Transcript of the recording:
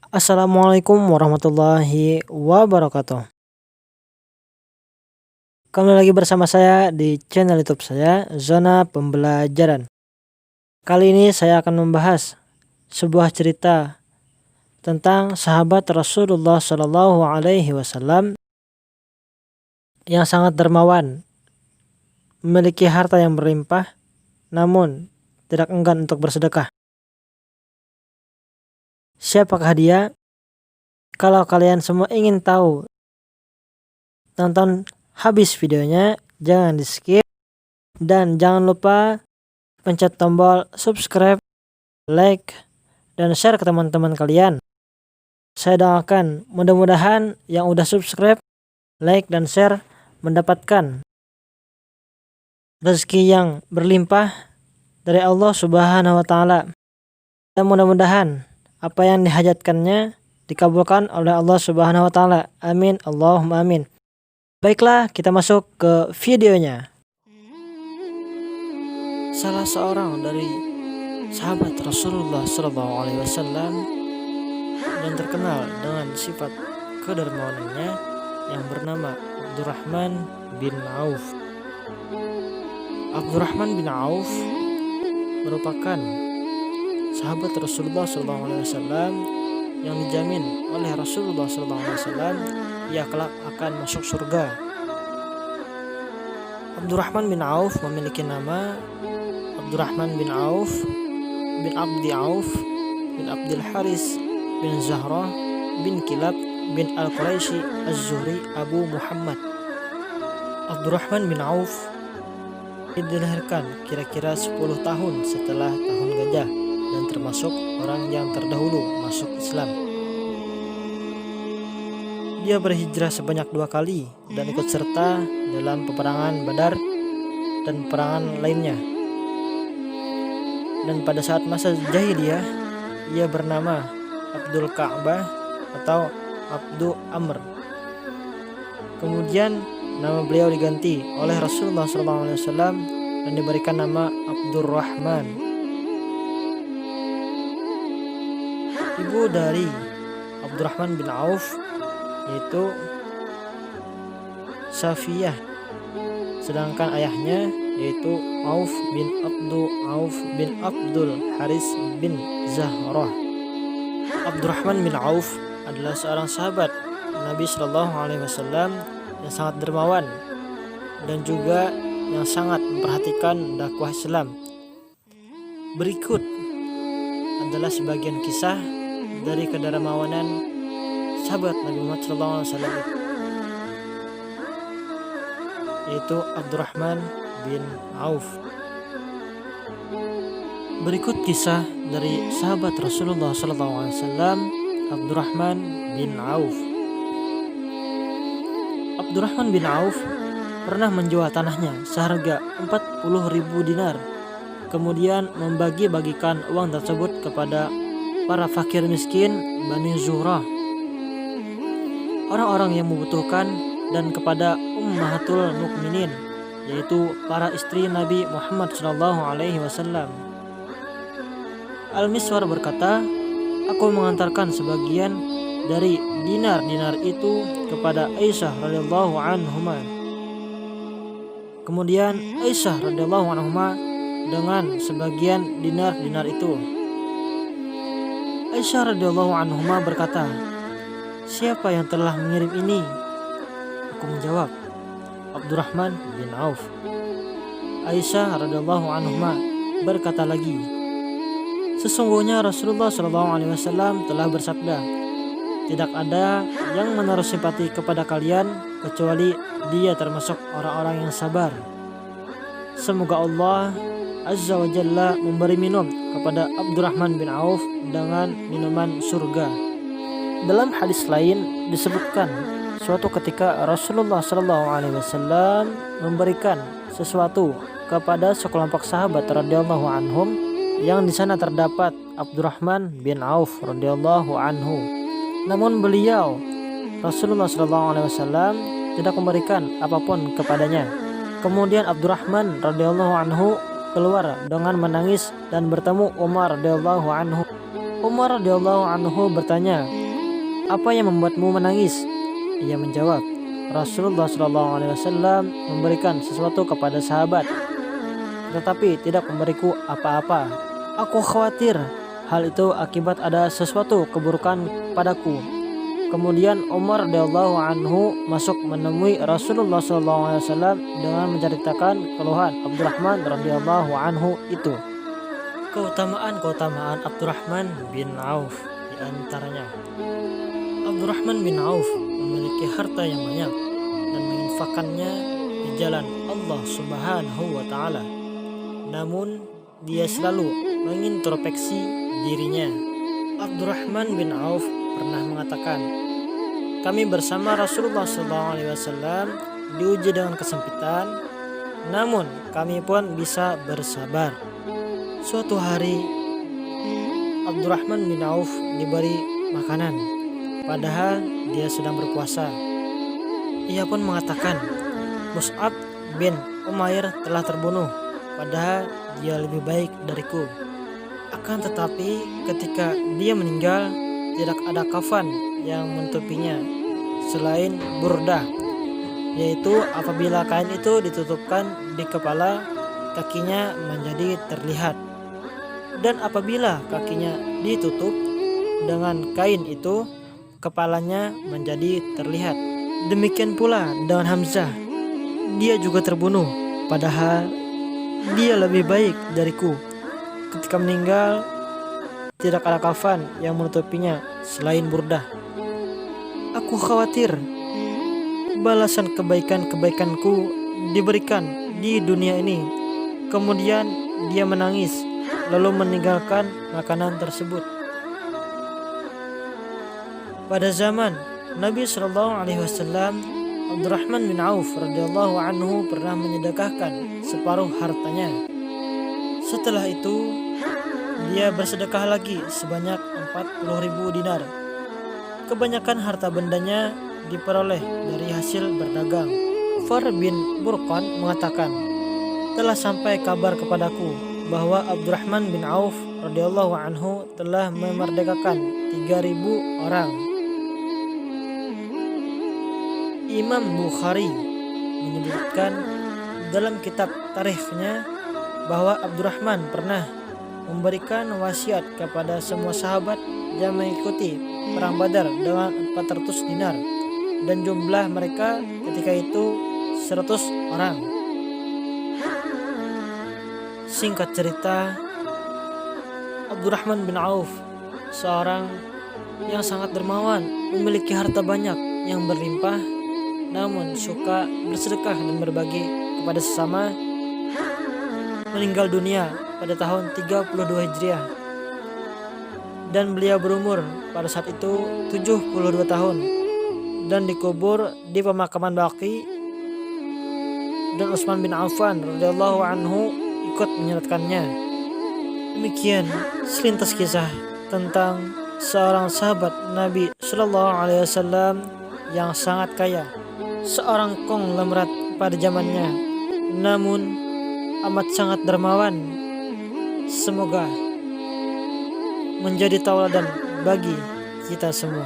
Assalamualaikum warahmatullahi wabarakatuh. Kembali lagi bersama saya di channel YouTube saya, Zona Pembelajaran. Kali ini saya akan membahas sebuah cerita tentang sahabat Rasulullah Shallallahu Alaihi Wasallam yang sangat dermawan, memiliki harta yang berlimpah, namun tidak enggan untuk bersedekah. Siapakah dia? Kalau kalian semua ingin tahu, tonton habis videonya, jangan di skip, dan jangan lupa pencet tombol subscribe, like, dan share ke teman-teman kalian. Saya doakan mudah-mudahan yang udah subscribe, like, dan share mendapatkan rezeki yang berlimpah dari Allah Subhanahu wa Ta'ala, dan mudah-mudahan apa yang dihajatkannya dikabulkan oleh Allah Subhanahu wa Ta'ala. Amin, Allahumma amin. Baiklah, kita masuk ke videonya. Salah seorang dari sahabat Rasulullah Shallallahu Alaihi Wasallam dan terkenal dengan sifat kedermawanannya yang bernama Abdurrahman bin Auf. Abdurrahman bin Auf merupakan sahabat Rasulullah Shallallahu Alaihi Wasallam yang dijamin oleh Rasulullah Shallallahu Alaihi Wasallam ia kelak akan masuk surga. Abdurrahman bin Auf memiliki nama Abdurrahman bin Auf bin Abdi Auf bin Abdul Haris bin Zahra bin Kilab bin Al-Quraisy Az-Zuhri Abu Muhammad. Abdurrahman bin Auf dilahirkan kira-kira 10 tahun setelah tahun gajah dan termasuk orang yang terdahulu masuk Islam. Dia berhijrah sebanyak 2 kali dan ikut serta dalam peperangan Badar dan peperangan lainnya. Dan pada saat masa jahiliyah, ia bernama Abdul Ka'bah atau Abdu Amr. Kemudian nama beliau diganti oleh Rasulullah SAW dan diberikan nama Abdurrahman. Ibu dari Abdurrahman bin Auf yaitu Safiyah, sedangkan ayahnya yaitu Auf bin Auf bin Abdul Haris bin Zahrah. Abdurrahman bin Auf adalah seorang sahabat Nabi Shallallahu Alaihi Wasallam yang sangat dermawan dan juga yang sangat memperhatikan dakwah Islam. Berikut adalah sebagian kisah dari kedermawanan sahabat Nabi Muhammad SAW, yaitu Abdurrahman bin Auf. Berikut kisah dari sahabat Rasulullah SAW, Abdurrahman bin Auf. Abdurrahman bin Auf pernah menjual tanahnya seharga 40.000 dinar, kemudian membagi-bagikan uang tersebut kepada para fakir miskin Bani Zuhrah, orang-orang yang membutuhkan, dan kepada Ummahatul Mukminin, yaitu para istri Nabi Muhammad SAW. Al-Miswar berkata, aku mengantarkan sebagian dari dinar-dinar itu kepada Aisyah radhiyallahu anhuma. Kemudian Aisyah radhiyallahu anhuma dengan sebagian dinar-dinar itu. Aisyah radhiyallahu anhuma berkata, siapa yang telah mengirim ini? Aku menjawab, Abdurrahman bin Auf. Aisyah radhiyallahu anhuma berkata lagi, sesungguhnya Rasulullah SAW telah bersabda, tidak ada yang menaruh simpati kepada kalian kecuali dia termasuk orang-orang yang sabar. Semoga Allah Azza wa Jalla memberi minum kepada Abdurrahman bin Auf dengan minuman surga. Dalam hadis lain disebutkan, suatu ketika Rasulullah SAW memberikan sesuatu kepada sekelompok sahabat radhiyallahu anhum, yang di sana terdapat Abdurrahman bin Auf radhiyallahu anhu. Namun beliau Rasulullah SAW tidak memberikan apapun kepadanya. Kemudian Abdurrahman radhiyallahu anhu keluar dengan menangis dan bertemu Umar radhiyallahu anhu. Umar radhiyallahu anhu bertanya, "Apa yang membuatmu menangis?" Ia menjawab, "Rasulullah SAW memberikan sesuatu kepada sahabat, tetapi tidak memberiku apa-apa. Aku khawatir hal itu akibat ada sesuatu keburukan padaku." Kemudian Umar radhiyallahu anhu masuk menemui Rasulullah SAW dengan menceritakan keluhan Abdurrahman radhiyallahu anhu itu. Keutamaan Abdurrahman bin Auf di antaranya, Abdurrahman bin Auf memiliki harta yang banyak dan menginfakkannya di jalan Allah Subhanahu wa taala. Namun dia selalu mengintrospeksi dirinya. Abdurrahman bin Auf pernah mengatakan, "Kami bersama Rasulullah SAW diuji dengan kesempitan, namun kami pun bisa bersabar." Suatu hari Abdurrahman bin Auf diberi makanan, padahal dia sedang berpuasa. Ia pun mengatakan, "Mus'ab bin Umair telah terbunuh, padahal dia lebih baik dariku." Akan tetapi ketika dia meninggal, tidak ada kafan yang menutupinya selain burdah, yaitu apabila kain itu ditutupkan di kepala, kakinya menjadi terlihat, dan apabila kakinya ditutup dengan kain itu, kepalanya menjadi terlihat. Demikian pula dengan Hamzah, dia juga terbunuh, padahal dia lebih baik dariku. Ketika meninggal, tidak ada kafan yang menutupinya selain burdah. Aku khawatir balasan kebaikan-kebaikanku diberikan di dunia ini. Kemudian dia menangis, lalu meninggalkan makanan tersebut. Pada zaman Nabi SAW, Abdurrahman bin Auf radhiyallahu anhu pernah menyedekahkan separuh hartanya. Setelah itu dia bersedekah lagi sebanyak 40.000 dinar. Kebanyakan harta bendanya diperoleh dari hasil berdagang. Far bin Burqan mengatakan, "Telah sampai kabar kepadaku bahwa Abdurrahman bin Auf radhiyallahu anhu telah memerdekakan 3.000 orang." Imam Bukhari menyebutkan dalam kitab tarikhnya bahwa Abdurrahman pernah memberikan wasiat kepada semua sahabat yang mengikuti perang Badar dengan 400 dinar, dan jumlah mereka ketika itu 100 orang. Singkat cerita, Abdurrahman bin Auf seorang yang sangat dermawan, memiliki harta banyak yang berlimpah, namun suka bersedekah dan berbagi kepada sesama, meninggal dunia pada tahun 32 Hijriah, dan beliau berumur pada saat itu 72 tahun dan dikubur di pemakaman Baqi, dan Utsman bin Affan radhiyallahu anhu ikut menyelatkannya. Demikian selintas kisah tentang seorang sahabat Nabi Shallallahu Alaihi Wasallam yang sangat kaya, seorang konglomerat pada zamannya, namun amat sangat dermawan. Semoga menjadi tauladan bagi kita semua.